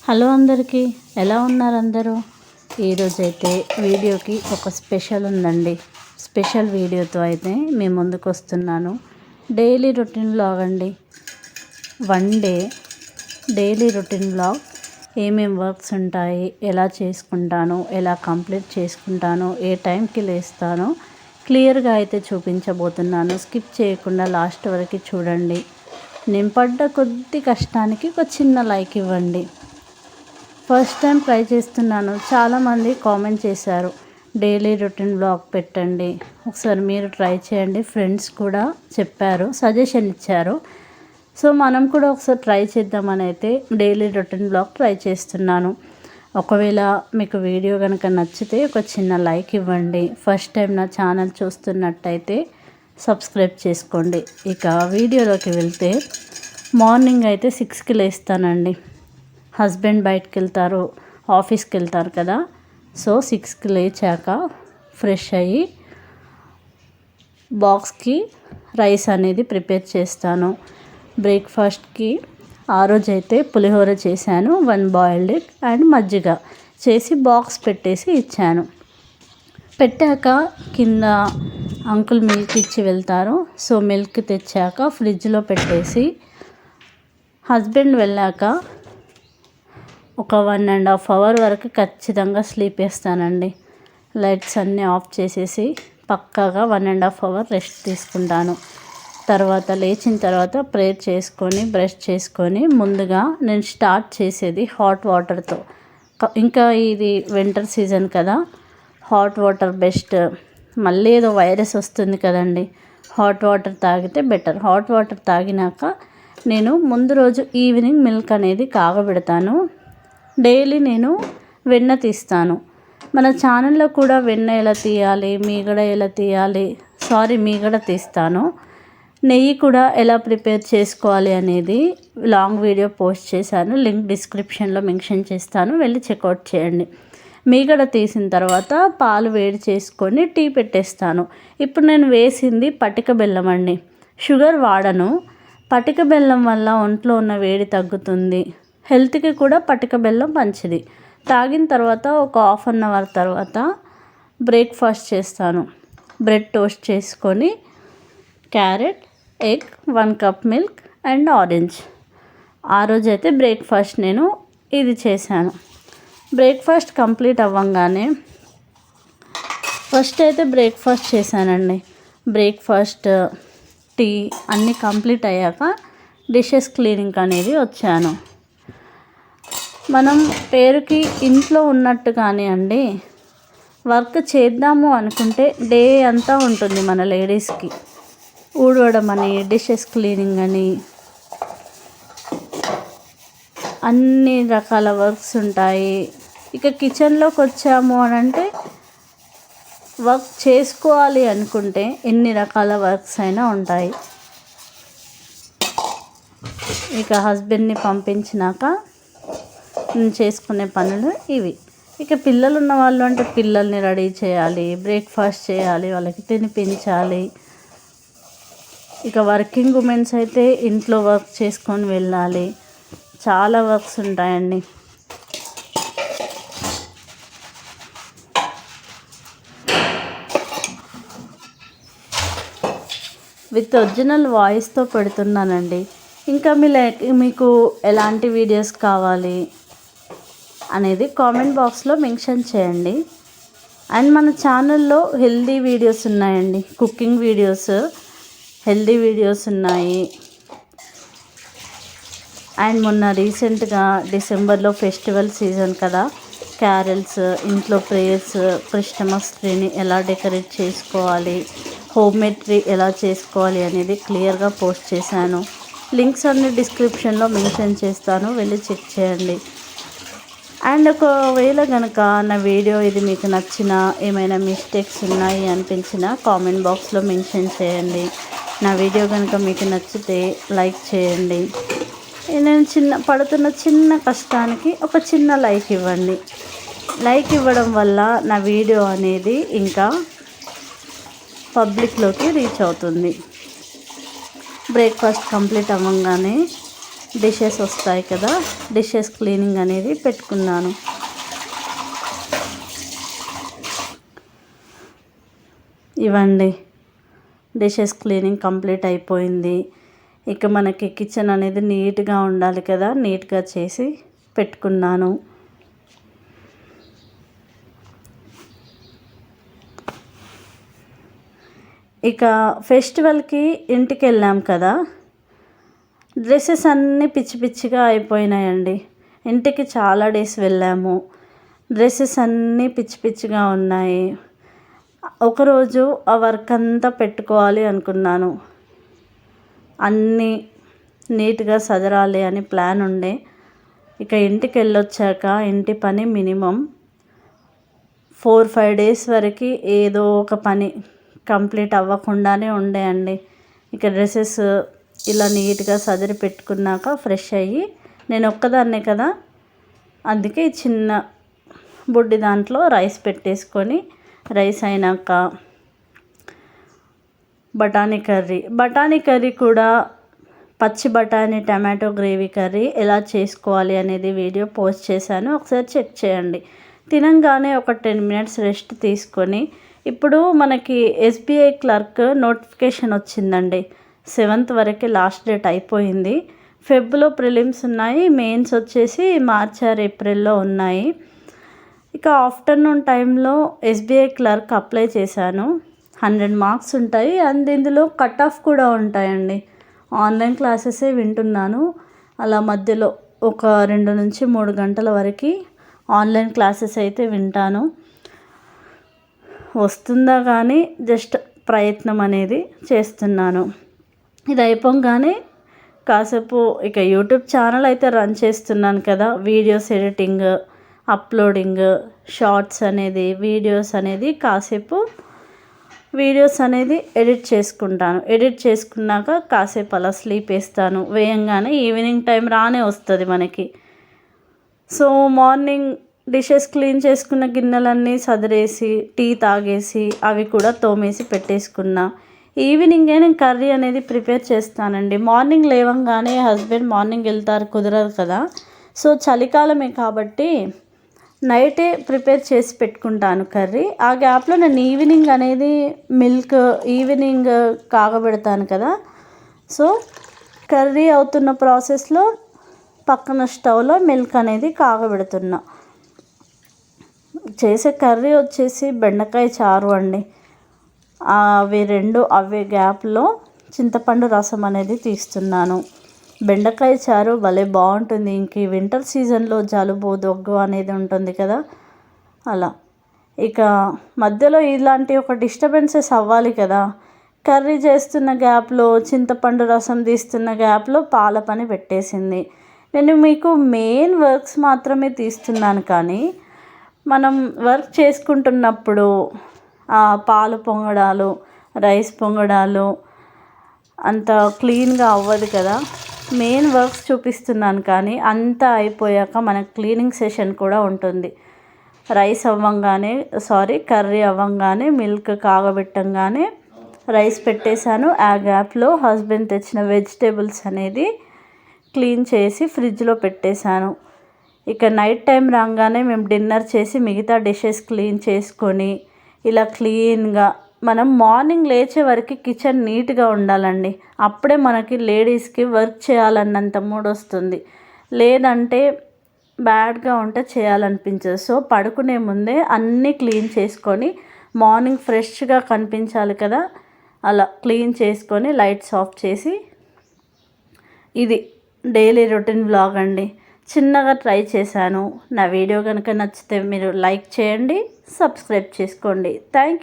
Hello అందరికీ, ఎలా ఉన్నారు అందరూ? ఈరోజైతే వీడియోకి ఒక స్పెషల్ ఉందండి. స్పెషల్ వీడియోతో అయితే మేము ముందుకు వస్తున్నాను. డైలీ రొటీన్ వ్లాగ్ అండి. One day daily routine vlog. ఏమేం వర్క్స్ ఉంటాయి, ఎలా చేసుకుంటాను, ఎలా కంప్లీట్ చేసుకుంటాను, ఏ టైంకి లేస్తానో క్లియర్గా అయితే చూపించబోతున్నాను. స్కిప్ చేయకుండా లాస్ట్ వరకు చూడండి. నేను పడ్డ కొద్ది కష్టానికి ఒక చిన్న లైక్ ఇవ్వండి. ఫస్ట్ టైం ట్రై చేస్తున్నాను. చాలామంది కామెంట్ చేశారు, డైలీ రొటీన్ వ్లాగ్ పెట్టండి, ఒకసారి మీరు ట్రై చేయండి. ఫ్రెండ్స్ కూడా చెప్పారు, సజెషన్ ఇచ్చారు. సో మనం కూడా ఒకసారి ట్రై చేద్దామని అయితే డైలీ రొటీన్ వ్లాగ్ ట్రై చేస్తున్నాను. ఒకవేళ మీకు వీడియో కనుక నచ్చితే ఒక చిన్న లైక్ ఇవ్వండి. ఫస్ట్ టైం నా ఛానల్ చూస్తున్నట్టయితే సబ్స్క్రైబ్ చేసుకోండి. ఇక వీడియోలోకి వెళ్తే, మార్నింగ్ అయితే 6కి లేస్తానండి. హస్బెండ్ బయటకు వెళ్తారు, ఆఫీస్కి వెళ్తారు కదా. సో 6కి లేచాక ఫ్రెష్ అయ్యి బాక్స్కి రైస్ అనేది ప్రిపేర్ చేస్తాను. బ్రేక్ఫాస్ట్కి ఆ రోజైతే పులిహోర చేశాను, 1 బాయిల్డ్ ఎగ్ అండ్ మజ్జిగ చేసి బాక్స్ పెట్టేసి ఇచ్చాను. పెట్టాక కింద అంకుల్ మిల్క్ ఇచ్చి వెళ్తారు. సో మిల్క్ తెచ్చాక ఫ్రిడ్జ్లో పెట్టేసి, హస్బెండ్ వెళ్ళాక ఒక 1.5 అవర్ వరకు ఖచ్చితంగా స్లీప్ వేస్తానండి. లైట్స్ అన్నీ ఆఫ్ చేసేసి పక్కాగా 1.5 అవర్ రెస్ట్ తీసుకుంటాను. తర్వాత లేచిన తర్వాత ప్రేయర్ చేసుకొని బ్రష్ చేసుకొని ముందుగా నేను స్టార్ట్ చేసేది హాట్ వాటర్తో. ఇంకా ఇది వింటర్ సీజన్ కదా, హాట్ వాటర్ బెస్ట్. మళ్ళీ ఏదో వైరస్ వస్తుంది కదండి, హాట్ వాటర్ తాగితే బెటర్. హాట్ వాటర్ తాగినాక నేను ముందు రోజు ఈవినింగ్ మిల్క్ అనేది కాగబెడతాను. డైలీ నేను వెన్న తీస్తాను. మన ఛానల్లో కూడా వెన్న ఎలా తీయాలి, మీగడ తీస్తాను. నెయ్యి కూడా ఎలా ప్రిపేర్ చేసుకోవాలి అనేది లాంగ్ వీడియో పోస్ట్ చేశాను. లింక్ డిస్క్రిప్షన్లో మెన్షన్ చేస్తాను, వెళ్ళి చెక్అవుట్ చేయండి. మీగడ తీసిన తర్వాత పాలు వేడి చేసుకొని టీ పెట్టేస్తాను. ఇప్పుడు నేను వేసింది పటిక బెల్లం అండి, షుగర్ వాడను. పటిక బెల్లం వల్ల ఒంట్లో ఉన్న వేడి తగ్గుతుంది. హెల్త్కి కూడా పటిక బెల్లం మంచిది. తాగిన తర్వాత ఒక 1/2 అవర్ తర్వాత బ్రేక్ఫాస్ట్ చేస్తాను. బ్రెడ్ టోస్ట్ చేసుకొని carrot, egg, 1 cup milk and orange. ఆ రోజైతే బ్రేక్ఫాస్ట్ నేను ఇది చేశాను. బ్రేక్ఫాస్ట్ కంప్లీట్ అవ్వగానే ఫస్ట్ అయితే బ్రేక్ఫాస్ట్ చేశానండి. బ్రేక్ఫాస్ట్, టీ అన్నీ కంప్లీట్ అయ్యాక డిషెస్ క్లీనింగ్ అనేది వచ్చాను. మనం పేరుకి ఇంట్లో ఉన్నట్టుగానే అండి వర్క్ చేద్దాము అనుకుంటే డే అంతా ఉంటుంది మన లేడీస్కి. ఊడవడం అని, డిషెస్ క్లీనింగ్ అని, అన్ని రకాల వర్క్స్ ఉంటాయి. ఇక కిచెన్లోకి వచ్చాము అని అంటే వర్క్ చేసుకోవాలి అనుకుంటే ఎన్ని రకాల వర్క్స్ అయినా ఉంటాయి. ఇక హస్బెండ్ని పంపించినాక చేసుకునే పనులు ఇవి. ఇక పిల్లలు ఉన్న వాళ్ళు అంటే పిల్లల్ని రెడీ చేయాలి, బ్రేక్ఫాస్ట్ చేయాలి, వాళ్ళకి తినిపించాలి. ఇక వర్కింగ్ ఉమెన్స్ అయితే ఇంట్లో వర్క్ చేసుకొని వెళ్ళాలి. చాలా వర్క్స్ ఉంటాయండి. విత్ ఒరిజినల్ వాయిస్తో పెడుతున్నానండి. ఇంకా మీకు ఎలాంటి వీడియోస్ కావాలి అనేది కామెంట్ బాక్స్లో మెన్షన్ చేయండి. అండ్ మన ఛానల్లో హెల్దీ వీడియోస్ ఉన్నాయండి, కుకింగ్ వీడియోస్, హెల్దీ వీడియోస్ ఉన్నాయి. అండ్ మొన్న రీసెంట్గా డిసెంబర్లో ఫెస్టివల్ సీజన్ కదా, క్యారల్స్, ఇంట్లో ప్రేయర్స్, క్రిస్టమస్ ట్రీని ఎలా డెకరేట్ చేసుకోవాలి, హోమ్ మేడ్ ట్రీ ఎలా చేసుకోవాలి అనేది క్లియర్గా పోస్ట్ చేశాను. లింక్స్ అన్ని డిస్క్రిప్షన్లో మెన్షన్ చేస్తాను, వెళ్ళి చెక్ చేయండి. అండ్ ఒకవేళ కనుక నా వీడియో ఇది మీకు నచ్చిన, ఏమైనా మిస్టేక్స్ ఉన్నాయి అనిపించిన కామెంట్ బాక్స్లో మెన్షన్ చేయండి. నా వీడియో కనుక మీకు నచ్చితే లైక్ చేయండి. నేను పడుతున్న చిన్న కష్టానికి ఒక చిన్న లైక్ ఇవ్వండి. లైక్ ఇవ్వడం వల్ల నా వీడియో అనేది ఇంకా పబ్లిక్లోకి రీచ్ అవుతుంది. బ్రేక్ఫాస్ట్ కంప్లీట్ అవ్వగానే డిషెస్ వస్తాయి కదా, డిషెస్ క్లీనింగ్ అనేది పెట్టుకున్నాను. ఇవ్వండి, డిషెస్ క్లీనింగ్ కంప్లీట్ అయిపోయింది. ఇక మనకి కిచెన్ అనేది నీట్గా ఉండాలి కదా, నీట్గా చేసి పెట్టుకున్నాను. ఇక ఫెస్టివల్కి ఇంటికి వెళ్ళాం కదా, డ్రెస్సెస్ అన్నీ పిచ్చి పిచ్చిగా అయిపోయినాయండి. ఇంటికి చాలా డేస్ వెళ్ళాము, డ్రెస్సెస్ అన్నీ పిచ్చి పిచ్చిగా ఉన్నాయి. ఒకరోజు ఆ వర్క్ అంతా పెట్టుకోవాలి అనుకున్నాను, అన్నీ నీట్గా సదరాలి అని ప్లాన్ ఉండే. ఇక ఇంటికి వెళ్ళొచ్చాక ఇంటి పని మినిమం 4-5 డేస్ వరకు ఏదో ఒక పని కంప్లీట్ అవ్వకుండానే ఉండే అండి. ఇక డ్రెస్సెస్ ఇలా నీట్గా సదిరి పెట్టుకున్నాక ఫ్రెష్ అయ్యి, నేను ఒక్కదాన్నే కదా, అందుకే చిన్న బుడ్డి దాంట్లో రైస్ పెట్టేసుకొని, రైస్ అయినాక బఠానీ కర్రీ కూడా పచ్చి బఠానీ టమాటో గ్రేవీ కర్రీ ఎలా చేసుకోవాలి అనేది వీడియో పోస్ట్ చేశాను, ఒకసారి చెక్ చేయండి. తినంగానే ఒక 10 మినిట్స్ రెస్ట్ తీసుకొని, ఇప్పుడు మనకి SBI క్లర్క్ నోటిఫికేషన్ వచ్చిందండి. 7th వరకు లాస్ట్ డేట్ అయిపోయింది. ఫెబ్లో ప్రిలిమ్స్ ఉన్నాయి, మెయిన్స్ వచ్చేసి మార్చ్ ఆర్ ఏప్రిల్లో ఉన్నాయి. ఇక ఆఫ్టర్నూన్ టైంలో SBI క్లర్క్ అప్లై చేశాను. 100 మార్క్స్ ఉంటాయి అండ్ ఇందులో కట్ ఆఫ్ కూడా ఉంటాయండి. ఆన్లైన్ క్లాసెసే వింటున్నాను, అలా మధ్యలో ఒక 2 నుంచి 3 గంటల వరకు ఆన్లైన్ క్లాసెస్ అయితే వింటాను. వస్తుందా కానీ జస్ట్ ప్రయత్నం అనేది చేస్తున్నాను. ఇది అయిపోగానే కాసేపు ఇక యూట్యూబ్ ఛానల్ అయితే రన్ చేస్తున్నాను కదా, వీడియోస్ ఎడిటింగ్, అప్లోడింగ్, షార్ట్స్ అనేది, వీడియోస్ అనేది కాసేపు వీడియోస్ అనేది ఎడిట్ చేసుకుంటాను. ఎడిట్ చేసుకున్నాక కాసేపు అలా స్లీప్ వేస్తాను. వేయంగానే ఈవినింగ్ టైం రానే వస్తుంది మనకి. సో మార్నింగ్ డిషెస్ క్లీన్ చేసుకున్న గిన్నెలన్నీ సదిరేసి, టీ తాగేసి, అవి కూడా తోమేసి పెట్టేసుకున్నా. ఈవినింగే నేను కర్రీ అనేది ప్రిపేర్ చేస్తానండి. మార్నింగ్ లేవంగానే హస్బెండ్ మార్నింగ్ వెళ్తారు, కుదరదు కదా. సో చలికాలమే కాబట్టి నైటే ప్రిపేర్ చేసి పెట్టుకుంటాను కర్రీ. ఆ గ్యాప్లో నేను ఈవినింగ్ అనేది ఈవినింగ్ కాగబెడతాను కదా. సో కర్రీ అవుతున్న ప్రాసెస్లో పక్కన స్టవ్లో మిల్క్ అనేది కాగబెడుతున్నా. చేసే కర్రీ వచ్చేసి బెండకాయ చారు అండి. అవి గ్యాప్లో చింతపండు రసం అనేది తీస్తున్నాను. బెండకాయ చారు భలే బాగుంటుంది. ఇంక ఈ వింటర్ సీజన్లో జలుబు దగ్గు అనేది ఉంటుంది కదా, అలా. ఇక మధ్యలో ఇలాంటి ఒక డిస్టర్బెన్సెస్ అవ్వాలి కదా, కర్రీ చేస్తున్న గ్యాప్లో, చింతపండు రసం తీస్తున్న గ్యాప్లో పాల పని పెట్టేసింది. నేను మీకు మెయిన్ వర్క్స్ మాత్రమే తీస్తున్నాను, కానీ మనం వర్క్ చేసుకుంటున్నప్పుడు పాలు పొంగడాలు, రైస్ పొంగడాలు అంత క్లీన్గా అవ్వదు కదా. మెయిన్ వర్క్స్ చూపిస్తున్నాను, కానీ అంతా అయిపోయాక మనకు క్లీనింగ్ సెషన్ కూడా ఉంటుంది. కర్రీ అవ్వంగానే మిల్క్ కాగబెట్టంగానే రైస్ పెట్టేశాను. ఆ గ్యాప్లో హస్బెండ్ తెచ్చిన వెజిటేబుల్స్ అనేది క్లీన్ చేసి ఫ్రిడ్జ్లో పెట్టేశాను. ఇక నైట్ టైం రాగానే మేము డిన్నర్ చేసి మిగతా డిషెస్ క్లీన్ చేసుకొని, ఇలా క్లీన్గా మనం మార్నింగ్ లేచే వరకు కిచెన్ నీట్గా ఉండాలండి. అప్పుడే మనకి లేడీస్కి వర్క్ చేయాలన్నంత మూడ్ వస్తుంది. లేదంటే బ్యాడ్గా ఉంటే చేయాలనిపించదు. సో పడుకునే ముందే అన్నీ క్లీన్ చేసుకొని, మార్నింగ్ ఫ్రెష్గా కనిపించాలి కదా, అలా క్లీన్ చేసుకొని లైట్స్ ఆఫ్ చేసి, ఇది డైలీ రొటీన్ వ్లాగ్ అండి. చిన్నగా ట్రై చేశాను. నా వీడియో కనుక నచ్చితే మీరు లైక్ చేయండి, సబ్స్క్రైబ్ చేసుకోండి. Thank you.